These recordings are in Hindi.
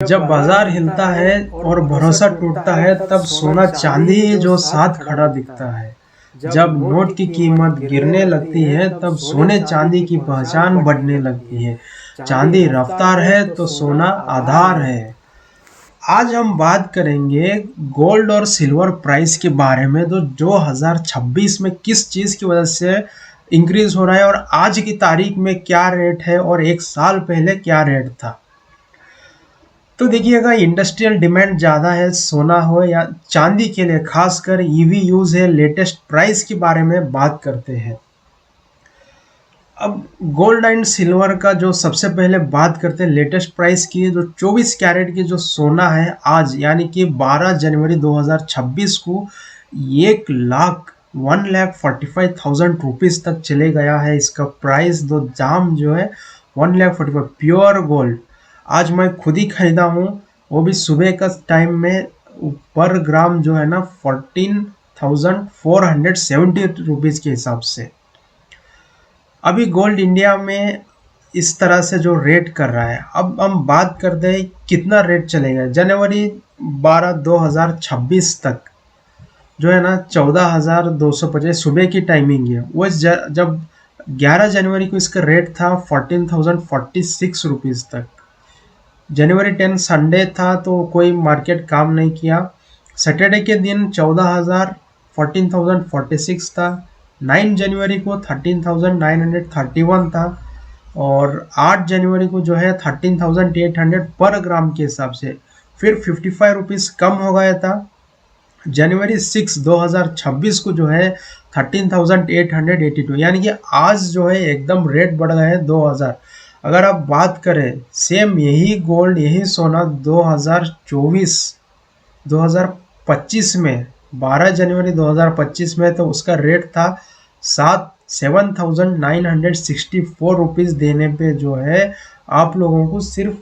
जब बाजार हिलता है और भरोसा टूटता है तब सोना चांदी जो साथ खड़ा दिखता है। जब नोट की कीमत गिरने लगती है तब सोने चांदी की पहचान बढ़ने लगती है। चांदी रफ्तार है तो सोना आधार है। आज हम बात करेंगे गोल्ड और सिल्वर प्राइस के बारे में, तो 2026 में किस चीज़ की वजह से इंक्रीज हो रहा है और आज की तारीख में क्या रेट है और एक साल पहले क्या रेट था। तो देखिएगा, इंडस्ट्रियल डिमांड ज़्यादा है, सोना हो या चांदी के लिए, खासकर ईवी यूज़ है। लेटेस्ट प्राइस के बारे में बात करते हैं। अब गोल्ड एंड सिल्वर का जो सबसे पहले बात करते हैं लेटेस्ट प्राइस की, जो 24 कैरेट की जो सोना है आज यानी कि 12 जनवरी 2026 को 1,45,000 रुपीज़ तक चले गया है इसका प्राइस। दो दाम जो है 1,45,000 प्योर गोल्ड। आज मैं खुद ही खरीदा हूँ, वो भी सुबह का टाइम में। पर ग्राम जो है ना 14,470 रुपीज़ के हिसाब से। अभी गोल्ड इंडिया में इस तरह से जो रेट कर रहा है। अब हम बात करते हैं कितना रेट चलेगा। जनवरी 12 2026 तक जो है ना 14,250 सुबह की टाइमिंग है। वो जब 11 जनवरी को इसका रेट था 14,046 रुपीज़ तक। जनवरी 10 संडे था तो कोई मार्केट काम नहीं किया। सैटरडे के दिन 14,46 था। 9 जनवरी को 13,931 था और 8 जनवरी को जो है 13,800 पर ग्राम के हिसाब से। फिर 55 रुपीज़ कम हो गया था। जनवरी 6 2026 को जो है 13,882, यानी कि आज जो है एकदम रेट बढ़ गया है 2,000। अगर आप बात करें सेम यही गोल्ड यही सोना 2025 में 12 जनवरी 2025 में, तो उसका रेट था 7,964 रुपीज़ देने पे जो है आप लोगों को सिर्फ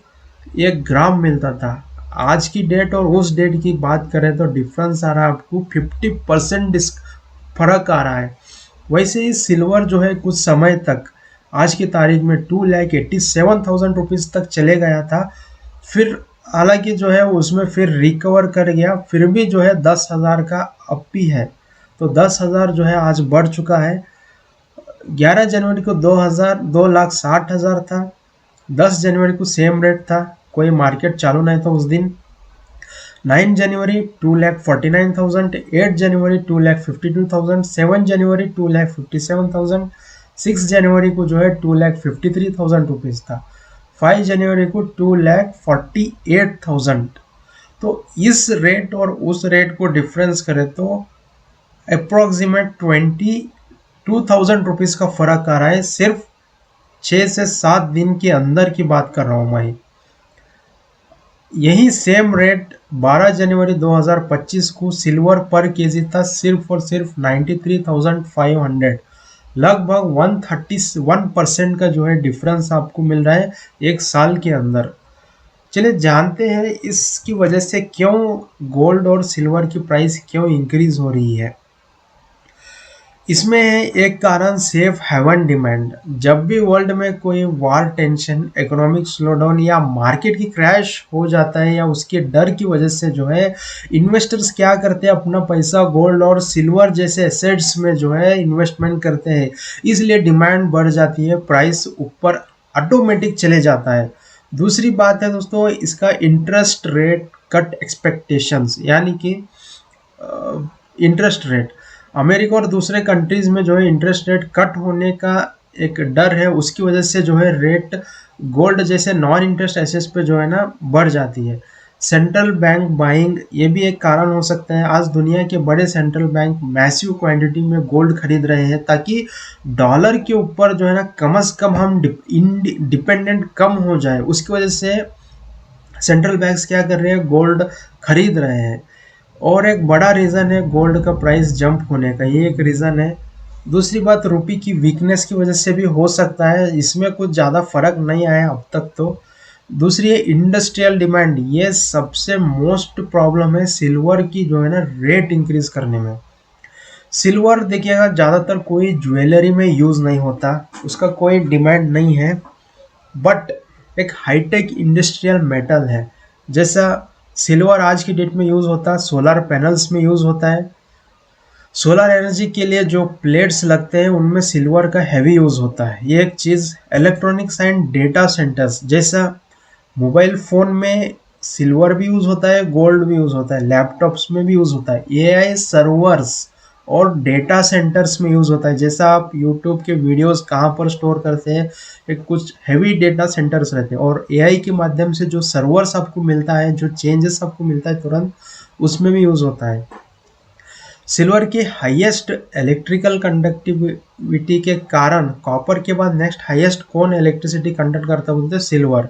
1 ग्राम मिलता था। आज की डेट और उस डेट की बात करें तो डिफरेंस आ रहा है आपको 50% फर्क आ रहा है। वैसे ही सिल्वर जो है कुछ समय तक आज की तारीख में 2,87,000 रुपीज़ तक चले गया था। फिर हालांकि जो है उसमें फिर रिकवर कर गया, फिर भी जो है 10,000 का अप ही है। तो 10,000 जो है आज बढ़ चुका है। 11 जनवरी को 2,60,000 था। 10 जनवरी को सेम रेट था, कोई मार्केट चालू नहीं था उस दिन। 9 जनवरी 2,49,000, 8 जनवरी 2,52,000, 7 जनवरी 2,57,000, 6 जनवरी को जो है 2,53,000 रुपीज़ था। 5 जनवरी को 2,48,000। तो इस रेट और उस रेट को डिफरेंस करें तो अप्रोक्सीमेट 22,000 रुपीज़ का फ़र्क आ रहा है। सिर्फ 6 से 7 दिन के अंदर की बात कर रहा हूँ मैं। यही सेम रेट 12 जनवरी 2025 को सिल्वर पर केजी था सिर्फ और सिर्फ 93,500। लगभग 131% का जो है डिफरेंस आपको मिल रहा है एक साल के अंदर। चलिए जानते हैं इसकी वजह से क्यों गोल्ड और सिल्वर की प्राइस क्यों इंक्रीज हो रही है। इसमें है एक कारण सेफ हेवन डिमांड। जब भी वर्ल्ड में कोई वार, टेंशन, इकोनॉमिक स्लोडाउन या मार्केट की क्रैश हो जाता है या उसके डर की वजह से जो है इन्वेस्टर्स क्या करते हैं, अपना पैसा गोल्ड और सिल्वर जैसे एसेट्स में जो है इन्वेस्टमेंट करते हैं। इसलिए डिमांड बढ़ जाती है, प्राइस ऊपर ऑटोमेटिक चले जाता है। दूसरी बात है दोस्तों, इसका इंटरेस्ट रेट कट एक्सपेक्टेशंस, यानी कि इंटरेस्ट रेट अमेरिका और दूसरे कंट्रीज़ में जो है इंटरेस्ट रेट कट होने का एक डर है। उसकी वजह से जो है रेट गोल्ड जैसे नॉन इंटरेस्ट एसेट्स पे जो है ना बढ़ जाती है। सेंट्रल बैंक बाइंग ये भी एक कारण हो सकता है। आज दुनिया के बड़े सेंट्रल बैंक मैसिव क्वांटिटी में गोल्ड खरीद रहे हैं ताकि डॉलर के ऊपर जो है ना कम से कम हम डिपेंडेंट कम हो जाए। उसकी वजह से सेंट्रल बैंक्स क्या कर रहे हैं, गोल्ड खरीद रहे हैं। और एक बड़ा रीज़न है गोल्ड का प्राइस जंप होने का, ये एक रीज़न है। दूसरी बात रुपये की वीकनेस की वजह से भी हो सकता है, इसमें कुछ ज़्यादा फर्क नहीं आया अब तक तो। दूसरी है इंडस्ट्रियल डिमांड, ये सबसे मोस्ट प्रॉब्लम है सिल्वर की जो है ना रेट इंक्रीज करने में। सिल्वर देखिएगा ज़्यादातर कोई ज्वेलरी में यूज़ नहीं होता, उसका कोई डिमांड नहीं है, बट एक हाईटेक इंडस्ट्रियल मेटल है। जैसा सिल्वर आज की डेट में यूज़ होता है, सोलर पैनल्स में यूज़ होता है। सोलर एनर्जी के लिए जो प्लेट्स लगते हैं उनमें सिल्वर का हैवी यूज़ होता है। ये एक चीज़ इलेक्ट्रॉनिक्स एंड डेटा सेंटर्स, जैसा मोबाइल फ़ोन में सिल्वर भी यूज़ होता है, गोल्ड भी यूज़ होता है, लैपटॉप्स में भी यूज़ होता है, एआई सर्वर्स और डेटा सेंटर्स में यूज़ होता है। जैसा आप यूट्यूब के वीडियोस कहाँ पर स्टोर करते हैं, एक कुछ हैवी डेटा सेंटर्स रहते हैं, और एआई के माध्यम से जो सर्वर्स आपको मिलता है, जो चेंजेस आपको मिलता है तुरंत, उसमें भी यूज़ होता है। सिल्वर की हाईएस्ट इलेक्ट्रिकल कंडक्टिविटी के कारण कॉपर के बाद नेक्स्ट हाईएस्ट कौन इलेक्ट्रिसिटी कंडक्ट करता है, बोलते हैं सिल्वर।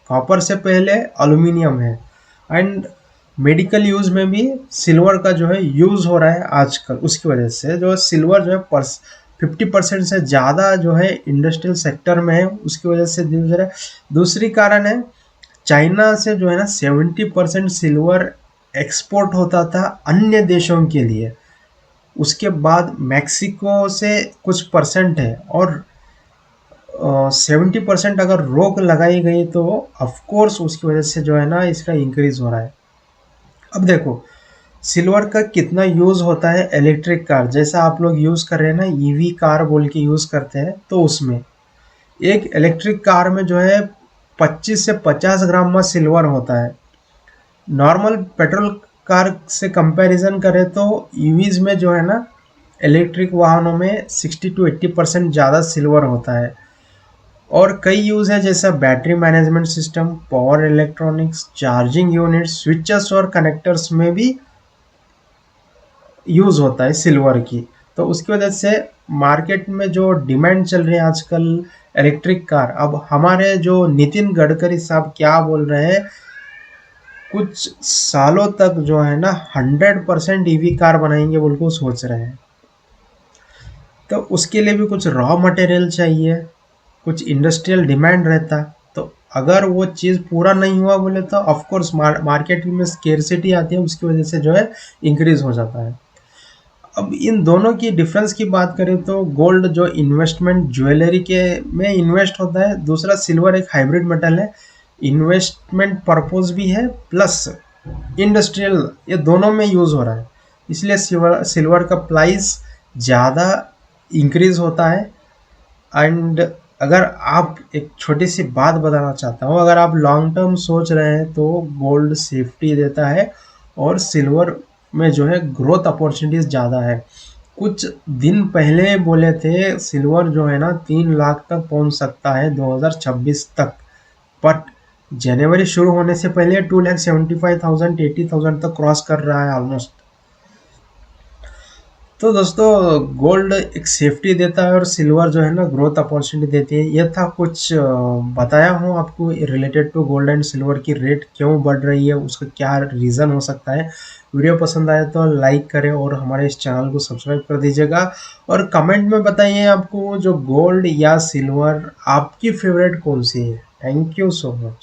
कॉपर से पहले एल्यूमिनियम है। एंड मेडिकल यूज में भी सिल्वर का जो है यूज हो रहा है आजकल, उसकी वजह से जो सिल्वर जो है 50% से ज़्यादा जो है इंडस्ट्रियल सेक्टर में है, उसकी वजह से दूसरी कारण है चाइना से जो है ना 70% सिल्वर एक्सपोर्ट होता था अन्य देशों के लिए। उसके बाद मैक्सिको से कुछ परसेंट है, और 70% अगर रोक लगाई गई तो ऑफकोर्स उसकी वजह से जो है ना इसका इंक्रीज हो रहा है। अब देखो सिल्वर का कितना यूज़ होता है इलेक्ट्रिक कार, जैसा आप लोग यूज़ कर रहे हैं ना ईवी कार बोल के यूज़ करते हैं, तो उसमें एक इलेक्ट्रिक कार में जो है 25 से 50 ग्राम में सिल्वर होता है। नॉर्मल पेट्रोल कार से कंपैरिजन करें तो ईवीज में जो है ना इलेक्ट्रिक वाहनों में 60 to 80% ज़्यादा सिल्वर होता है। और कई यूज़ है जैसा battery management system, power electronics, charging unit, switches और कनेक्टर्स में भी यूज़ होता है सिल्वर की। तो उसकी वजह से मार्केट में जो डिमांड चल रही है आजकल इलेक्ट्रिक कार, अब हमारे जो नितिन गडकरी साहब क्या बोल रहे हैं, कुछ सालों तक जो है ना 100% ईवी कार बनाएंगे बोल को सोच रहे हैं। तो उसके लिए भी कुछ रॉ मटेरियल चाहिए, कुछ इंडस्ट्रियल डिमांड रहता। तो अगर वो चीज़ पूरा नहीं हुआ बोले तो ऑफकोर्स मार्केट में स्केर्सिटी आती है, उसकी वजह से जो है इंक्रीज हो जाता है। अब इन दोनों की डिफरेंस की बात करें तो गोल्ड जो इन्वेस्टमेंट ज्वेलरी के में इन्वेस्ट होता है, दूसरा सिल्वर एक हाइब्रिड मेटल है, इन्वेस्टमेंट पर्पस भी है प्लस इंडस्ट्रियल, ये दोनों में यूज़ हो रहा है। इसलिए सिल्वर का प्राइस ज़्यादा इंक्रीज होता है। एंड अगर आप एक छोटी सी बात बताना चाहता हूँ, अगर आप लॉन्ग टर्म सोच रहे हैं तो गोल्ड सेफ्टी देता है, और सिल्वर में जो है ग्रोथ अपॉर्चुनिटीज ज़्यादा है। कुछ दिन पहले बोले थे सिल्वर जो है ना 3 लाख तक पहुंच सकता है 2026 तक, बट जनवरी शुरू होने से पहले 2,75,000 80,000 तक क्रॉस कर रहा है ऑलमोस्ट। तो दोस्तों गोल्ड एक सेफ्टी देता है और सिल्वर जो है ना ग्रोथ अपॉर्चुनिटी देती है। यह था कुछ बताया हूँ आपको related to gold and silver की रेट क्यों बढ़ रही है, उसका क्या रीज़न हो सकता है। वीडियो पसंद आए तो लाइक करें और हमारे इस चैनल को सब्सक्राइब कर दीजिएगा, और कमेंट में बताइए आपको जो गोल्ड या सिल्वर आपकी फेवरेट कौन सी है। Thank you so much.